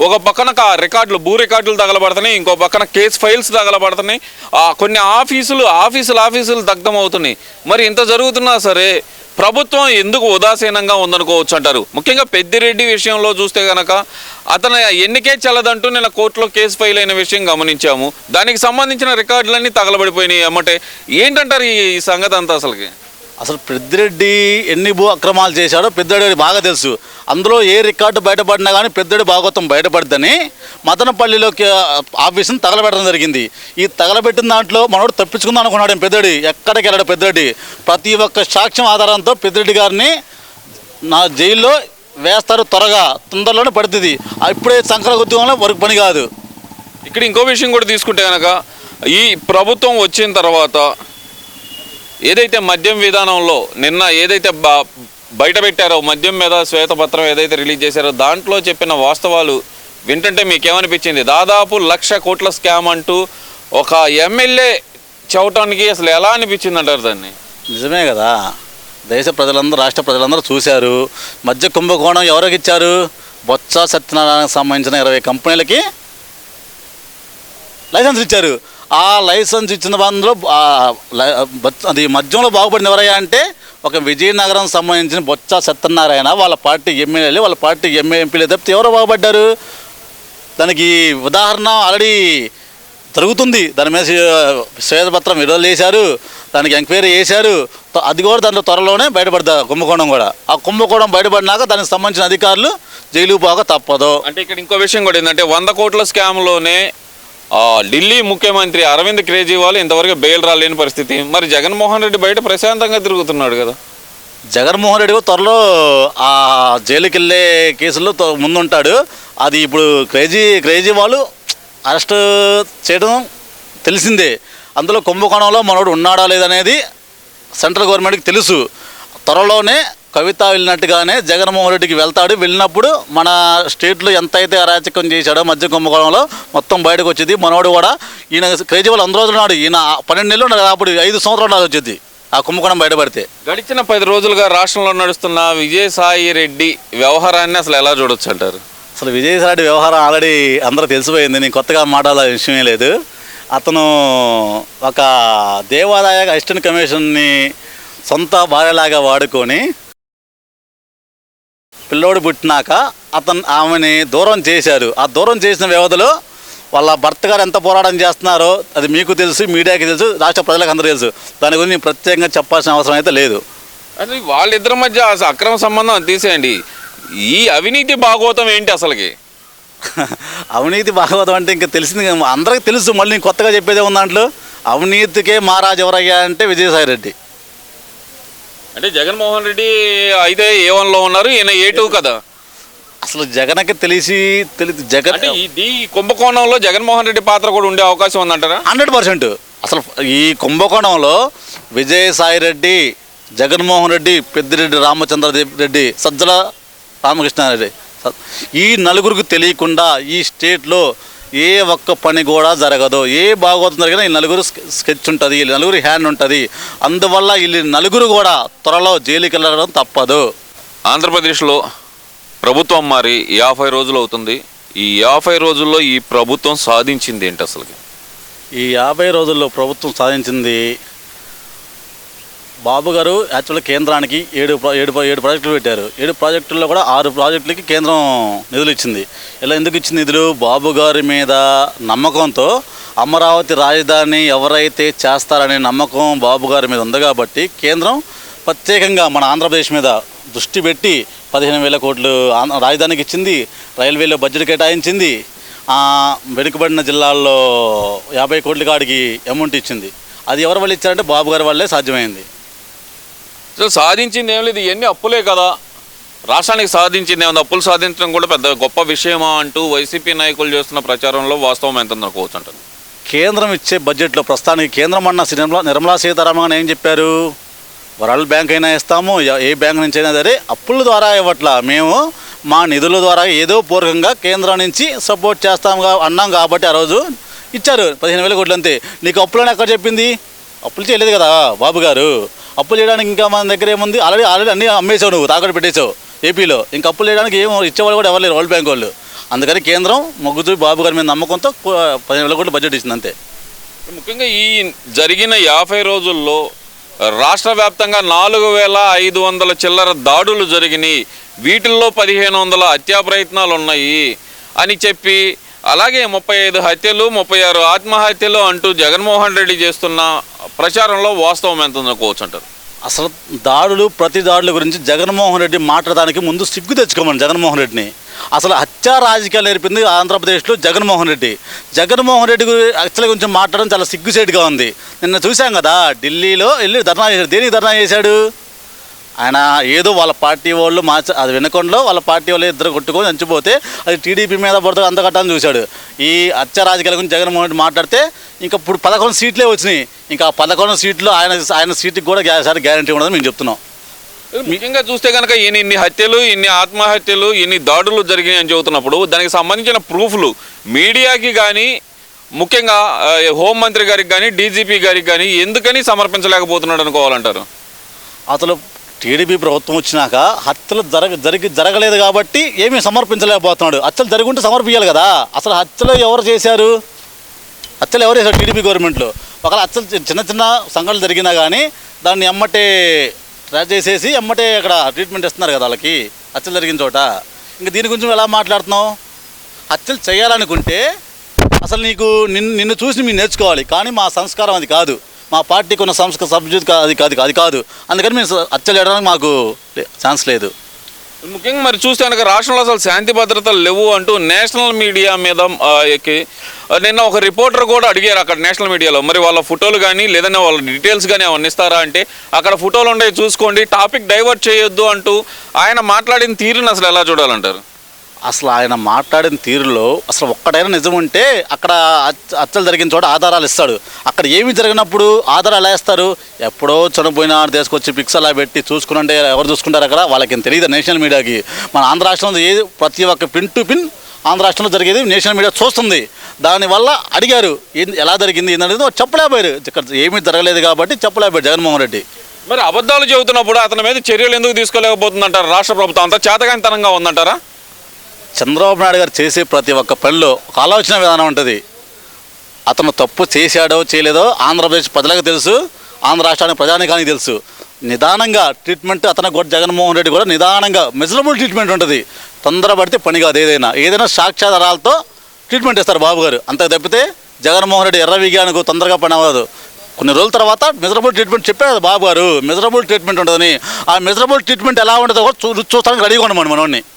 ఒక పక్కన రికార్డులు భూ రికార్డులు తగలబడుతున్నాయి, ఇంకో పక్కన కేసు ఫైల్స్ తగలబడుతున్నాయి, కొన్ని ఆఫీసులు దగ్ధం అవుతున్నాయి. మరి ఇంత జరుగుతున్నా సరే ప్రభుత్వం ఎందుకు ఉదాసీనంగా ఉందనుకోవచ్చు అంటారు? ముఖ్యంగా పెద్దిరెడ్డి విషయంలో చూస్తే కనుక అతను ఎన్నికే చెల్లదంటూ నిన్న కోర్టులో కేసు ఫైల్ అయిన విషయం గమనించాము. దానికి సంబంధించిన రికార్డులన్నీ తగలబడిపోయినాయి. అమ్మటే ఏంటంటారు ఈ సంగతి అంతా? అసలు పెద్దిరెడ్డి ఎన్ని భూ అక్రమాలు చేశాడో పెద్దిరెడ్డి బాగా తెలుసు. అందులో ఏ రికార్డు బయటపడినా కానీ పెద్దిరెడ్డి భాగవతం బయటపడుద్దని మదనపల్లిలోకి ఆఫీసును తగలబెట్టడం జరిగింది. ఈ తగలబెట్టిన దాంట్లో మనోడు తప్పించుకుందాం అనుకున్నాడు పెద్దిరెడ్డి. ఎక్కడికి వెళ్ళాడు పెద్దిరెడ్డి? ప్రతి ఒక్క సాక్ష్యం ఆధారంతో పెద్దిరెడ్డి గారిని నా జైల్లో వేస్తారు, తొందరలోనే పడుతుంది. ఇప్పుడే సంకల ఉద్యోగంలో వరకు పని కాదు. ఇక్కడ ఇంకో విషయం కూడా తీసుకుంటే కనుక ఈ ప్రభుత్వం వచ్చిన తర్వాత ఏదైతే మద్యం విధానంలో నిన్న ఏదైతే బయట పెట్టారో, మద్యం మీద శ్వేతపత్రం ఏదైతే రిలీజ్ చేశారో దాంట్లో చెప్పిన వాస్తవాలు వింటుంటే మీకేమనిపించింది? దాదాపు 1,00,000 కోట్ల స్కామ్ అంటూ ఒక ఎమ్మెల్యే చెప్పడానికి అసలు ఎలా అనిపించింది అంటారు దాన్ని? నిజమే కదా, దేశ ప్రజలందరూ రాష్ట్ర ప్రజలందరూ చూశారు. మధ్య కుంభకోణం ఎవరికి ఇచ్చారు? బొత్స సత్యనారాయణకు సంబంధించిన 20 కంపెనీలకి లైసెన్స్ ఇచ్చారు. ఆ లైసెన్స్ ఇచ్చిన బంధులో అది మద్యంలో బాగుపడిన ఎవరయ్యా అంటే ఒక విజయనగరం సంబంధించిన బొత్స సత్యనారాయణ, వాళ్ళ పార్టీ ఎమ్మెల్యేలు, వాళ్ళ పార్టీ ఎంపీలు తప్పితే ఎవరో బాగుపడ్డారు? దానికి ఉదాహరణ ఆల్రెడీ జరుగుతుంది. దాని మీద శ్వేతపత్రం విడుదల చేశారు, దానికి ఎంక్వైరీ చేశారు. అది కూడా దాంట్లో త్వరలోనే బయటపడతా కుంభకోణం కూడా. ఆ కుంభకోణం బయటపడినాక దానికి సంబంధించిన అధికారులు జైలు పోక తప్పదు. అంటే ఇక్కడ ఇంకో విషయం కూడా ఏంటంటే 100 కోట్ల స్కామ్లోనే ఢిల్లీ ముఖ్యమంత్రి అరవింద్ కేజ్రీవాల్ ఇంతవరకు బెయిల్ రాలేని పరిస్థితి. మరి జగన్మోహన్ రెడ్డి బయట ప్రశాంతంగా తిరుగుతున్నాడు కదా. జగన్మోహన్ రెడ్డి త్వరలో ఆ జైలుకి వెళ్ళే కేసుల్లో ముందుంటాడు. అది ఇప్పుడు కేజ్రీవాల్ అరెస్ట్ చేయడం తెలిసిందే. అందులో కుంభకోణంలో మనోడు ఉన్నాడా లేదనేది సెంట్రల్ గవర్నమెంట్కి తెలుసు. త్వరలోనే కవిత వెళ్ళినట్టుగానే జగన్మోహన్ రెడ్డికి వెళ్తాడు. వెళ్ళినప్పుడు మన స్టేట్లో ఎంతైతే అరాచకం చేశాడో మధ్య కుంభకోణంలో మొత్తం బయటకు వచ్చింది. మనోడు కూడా ఈయన కేజ్రీవాల్ 100 రోజులు ఉన్నాడు, ఈయన 12 నెలలు, అప్పుడు 5 సంవత్సరాలు వచ్చింది ఆ కుంభకోణం బయటపడితే. గడిచిన 10 రోజులుగా రాష్ట్రంలో నడుస్తున్న విజయసాయి రెడ్డి వ్యవహారాన్ని అసలు ఎలా చూడొచ్చు అంటారు? అసలు విజయసాయి రెడ్డి వ్యవహారం ఆల్రెడీ అందరూ తెలిసిపోయింది. నేను కొత్తగా మాట్లాడాల విషయమే లేదు. అతను ఒక దేవాదాయ అసిస్టెంట్ కమిషన్ని సొంత భార్యలాగా వాడుకొని పిల్లోడు పుట్టినాక ఆమెని దూరం చేశారు. ఆ దూరం చేసిన వ్యవధిలో వాళ్ళ భర్త గారు ఎంత పోరాటం చేస్తున్నారో అది మీకు తెలుసు, మీడియాకి తెలుసు, రాష్ట్ర ప్రజలకు అందరూ తెలుసు. దాని గురించి ప్రత్యేకంగా చెప్పాల్సిన అవసరం అయితే లేదు. అది వాళ్ళిద్దరి మధ్య అక్రమ సంబంధం తీసేయండి. ఈ అవినీతి భాగవతం ఏంటి అసలుకి? అవినీతి భాగవతం అంటే ఇంకా తెలిసింది, అందరికీ తెలుసు. మళ్ళీ కొత్తగా చెప్పేదే ఉంది దాంట్లో. అవినీతికే మహారాజు ఎవరయ్యా అంటే విజయసాయి రెడ్డి. అంటే జగన్మోహన్ రెడ్డి అయితే A1లో ఉన్నారు, ఈయన A2 కదా. అసలు జగన్కి జగన్ అంటే ఈ కుంభకోణంలో జగన్మోహన్ రెడ్డి పాత్ర కూడా ఉండే అవకాశం ఉందంటారా? 100%. అసలు ఈ కుంభకోణంలో విజయసాయి రెడ్డి, జగన్మోహన్ రెడ్డి, పెద్దిరెడ్డి రామచంద్ర రెడ్డి, సజ్జల రామకృష్ణారెడ్డి, ఈ నలుగురికి తెలియకుండా ఈ స్టేట్లో ఏ ఒక్క పని కూడా జరగదు. ఏ భాగవతం జరిగినా ఈ నలుగురు స్కెచ్ ఉంటుంది, వీళ్ళు నలుగురు హ్యాండ్ ఉంటుంది. అందువల్ల వీళ్ళు నలుగురు కూడా త్వరలో జైలుకి వెళ్ళడం తప్పదు. ఆంధ్రప్రదేశ్లో ప్రభుత్వం మారి 50 రోజులు అవుతుంది. ఈ 50 రోజుల్లో ఈ ప్రభుత్వం సాధించింది ఏంటి అసలు? ఈ 50 రోజుల్లో ప్రభుత్వం సాధించింది, బాబు గారు యాక్చువల్గా కేంద్రానికి 7 ప్రాజెక్టులు పెట్టారు. 7 ప్రాజెక్టుల్లో కూడా 6 ప్రాజెక్టులకి కేంద్రం నిధులు ఇచ్చింది. ఇలా ఎందుకు ఇచ్చింది నిధులు? బాబు గారి మీద నమ్మకంతో అమరావతి రాజధాని ఎవరైతే చేస్తారనే నమ్మకం బాబు గారి మీద ఉంది కాబట్టి కేంద్రం ప్రత్యేకంగా మన ఆంధ్రప్రదేశ్ మీద దృష్టి పెట్టి 15,000 కోట్లు రాజధానికి ఇచ్చింది. రైల్వేలో బడ్జెట్ కేటాయించింది. వెనుకబడిన జిల్లాల్లో 50 కోట్ల కాడికి అమౌంట్ ఇచ్చింది. అది ఎవరి వల్ల ఇచ్చారంటే బాబు గారి వల్లే సాధ్యమైంది. సాధించింది ఏం లేదు, ఇవన్నీ అప్పులే కదా. రాష్ట్రానికి సాధించింది ఏమన్నా? అప్పులు సాధించడం కూడా పెద్ద గొప్ప విషయమా అంటూ వైసీపీ నాయకులు చేస్తున్న ప్రచారంలో వాస్తవం ఎంత అనుకోవచ్చు అంటారు? కేంద్రం ఇచ్చే బడ్జెట్లో ప్రస్తుతానికి కేంద్రం అన్న నిర్మలా సీతారామన్ ఏం చెప్పారు? వరల్డ్ బ్యాంక్ అయినా ఇస్తాము, ఏ బ్యాంక్ నుంచి అయినా సరే అప్పుల ద్వారా ఇవ్వట్లా, మేము మా నిధుల ద్వారా ఏదో పూర్వకంగా కేంద్రం నుంచి సపోర్ట్ చేస్తాము అన్నాం కాబట్టి ఆ రోజు ఇచ్చారు 15,000 కోట్లు అంతే. నీకు అప్పులని ఎక్కడ చెప్పింది? అప్పులు చేయలేదు కదా బాబు గారు. అప్పులు చేయడానికి ఇంకా మన దగ్గర ఏముంది? ఆల్రెడీ అన్నీ అమ్మేసావు, నువ్వు తాకట్టు పెట్టేసావు ఏపీలో. ఇంకా అప్పులు చేయడానికి ఏమో ఇచ్చేవాళ్ళు కూడా ఎవరు లేరు వరల్డ్ బ్యాంక్ వాళ్ళు. అందుకని కేంద్రం మొగ్గుతూ బాబు గారి మీద నమ్మకంతో 15,000 కోట్ల బడ్జెట్ ఇచ్చింది అంతే. ముఖ్యంగా ఈ జరిగిన 50 రోజుల్లో రాష్ట్ర వ్యాప్తంగా 4,500 చిల్లర దాడులు జరిగినాయి, వీటిల్లో 1,500 హత్యా ప్రయత్నాలు ఉన్నాయి అని చెప్పి, అలాగే 35 హత్యలు 36 ఆత్మహత్యలు అంటూ జగన్మోహన్ రెడ్డి చేస్తున్న ప్రచారంలో వాస్తవం ఎంత ఉందనుకోవచ్చు అంటారు? అసలు ప్రతి దాడుల గురించి జగన్మోహన్ రెడ్డి మాట్లాడడానికి ముందు సిగ్గు తెచ్చుకోమని జగన్మోహన్ రెడ్డిని. అసలు హత్యా రాజకీయాలు నేర్పింది ఆంధ్రప్రదేశ్లో జగన్మోహన్ రెడ్డి. జగన్మోహన్ రెడ్డి హత్యల గురించి మాట్లాడడం చాలా సిగ్గుసేటుగా ఉంది. నిన్న చూసాం కదా, ఢిల్లీలో వెళ్ళి ధర్నా చేశాడు. దేనికి ధర్నా చేశాడు? ఆయన ఏదో వాళ్ళ పార్టీ వాళ్ళు అది వినకొండలో వాళ్ళ పార్టీ వాళ్ళు ఇద్దరు కొట్టుకొని చచ్చిపోతే అది టీడీపీ మీద పడుతుంది అంత కట్టాలని చూశాడు. ఈ హత్య రాజకీయాల గురించి జగన్మోహన్ రెడ్డి మాట్లాడితే ఇంకా ఇప్పుడు 11 సీట్లే వచ్చినాయి. ఇంకా 11 సీట్లు ఆయన సీటుకి కూడా గ్యారంటీ ఉండదని మేము చెప్తున్నాం. ముఖ్యంగా చూస్తే కనుక ఇన్ని హత్యలు, ఇన్ని ఆత్మహత్యలు, ఇన్ని దాడులు జరిగాయి అని చెబుతున్నప్పుడు దానికి సంబంధించిన ప్రూఫ్లు మీడియాకి కానీ, ముఖ్యంగా హోంమంత్రి గారికి కానీ, డీజీపీ గారికి కానీ ఎందుకని సమర్పించలేకపోతున్నాడు అనుకోవాలంటారు? అసలు టీడీపీ ప్రభుత్వం వచ్చినాక హత్యలు జరగలేదు కాబట్టి ఏమీ సమర్పించలేకపోతున్నాడు. హత్యలు జరుగుంటే సమర్పించాలి కదా. అసలు హత్యలు ఎవరు చేశారు? టీడీపీ గవర్నమెంట్లో. ఒకవేళ హత్యలు చిన్న చిన్న సంఘటనలు జరిగినా కానీ దాన్ని ఎమ్మటే ట్రాక్ చేసేసి ఎమ్మటే అక్కడ ట్రీట్మెంట్ ఇస్తున్నారు కదా వాళ్ళకి, హత్యలు జరిగిన చోట. ఇంకా దీని గురించి ఎలా మాట్లాడుతున్నావు? హత్యలు చేయాలనుకుంటే అసలు నిన్ను చూసి మీరు నేర్చుకోవాలి, కానీ మా సంస్కారం అది కాదు, మా పార్టీకి ఉన్న సబ్జెక్ట్ అది కాదు. అందుకని మేము హత్యలు చేయడానికి మాకు ఛాన్స్ లేదు. ముఖ్యంగా మరి చూస్తే కనుక రాష్ట్రంలో అసలు శాంతి భద్రతలు లేవు అంటూ నేషనల్ మీడియా మీద ఎక్కి నిన్న ఒక రిపోర్టర్ కూడా అడిగారు అక్కడ నేషనల్ మీడియాలో, మరి వాళ్ళ ఫోటోలు కానీ లేదన్నా వాళ్ళ డీటెయిల్స్ కానీ ఏమన్నా ఇస్తారా అంటే, అక్కడ ఫోటోలు ఉండే చూసుకోండి, టాపిక్ డైవర్ట్ చేయొద్దు అంటూ ఆయన మాట్లాడిన తీరుని అసలు ఎలా చూడాలంటారు? అసలు ఆయన మాట్లాడిన తీరులో అసలు ఒక్కటైనా నిజం ఉంటే అక్కడ హత్యలు జరిగిన చోట ఆధారాలు ఇస్తాడు. అక్కడ ఏమి జరిగినప్పుడు ఆధారాలు ఎలా ఇస్తారు? ఎప్పుడో చనిపోయిన తీసుకొచ్చి పిక్స్ అలా పెట్టి చూసుకుంటే ఎవరు చూసుకుంటారు అక్కడ? వాళ్ళకి తెలియదు నేషనల్ మీడియాకి. మన ఆంధ్ర రాష్ట్రంలో ప్రతి ఒక్క పిన్ టు పిన్ ఆంధ్ర రాష్ట్రంలో జరిగేది నేషనల్ మీడియా చూస్తుంది. దానివల్ల అడిగారు ఎలా జరిగింది ఏంటనేది చెప్పలేకపోయారు. ఇక్కడ ఏమీ జరగలేదు కాబట్టి చెప్పలేకపోయారు జగన్మోహన్ రెడ్డి. మరి అబద్ధాలు చెబుతున్నప్పుడు అతని మీద చర్యలు ఎందుకు తీసుకోలేకపోతుందంటారు రాష్ట్ర ప్రభుత్వం? అంతా చేతగానితనంగా ఉందంటారా? చంద్రబాబు నాయుడు గారు చేసే ప్రతి ఒక్క పనిలో ఒక ఆలోచన విధానం ఉంటుంది. అతను తప్పు చేశాడో చేయలేదో ఆంధ్రప్రదేశ్ ప్రజలకు తెలుసు, ఆంధ్ర రాష్ట్రానికి ప్రజానికానికి తెలుసు. నిదానంగా ట్రీట్మెంట్ అతను కూడా జగన్మోహన్ రెడ్డి కూడా నిదానంగా మెజరబుల్ ట్రీట్మెంట్ ఉంటుంది. తొందరపడితే పని కాదు. ఏదైనా సాక్ష్యాధారాలతో ట్రీట్మెంట్ ఇస్తారు బాబు గారు. అంతకు తప్పితే జగన్మోహన్ రెడ్డి ఎర్రవిగానికి తొందరగా పని అవ్వదు. కొన్ని రోజుల తర్వాత మెజరబుల్ ట్రీట్మెంట్ చెప్పారు బాబు గారు, మెజరబుల్ ట్రీట్మెంట్ ఉంటుందని. ఆ మెజరబుల్ ట్రీట్మెంట్ ఎలా ఉంటుందో కూడా చూస్తానికి రెడీగా ఉండమని మనోడిని.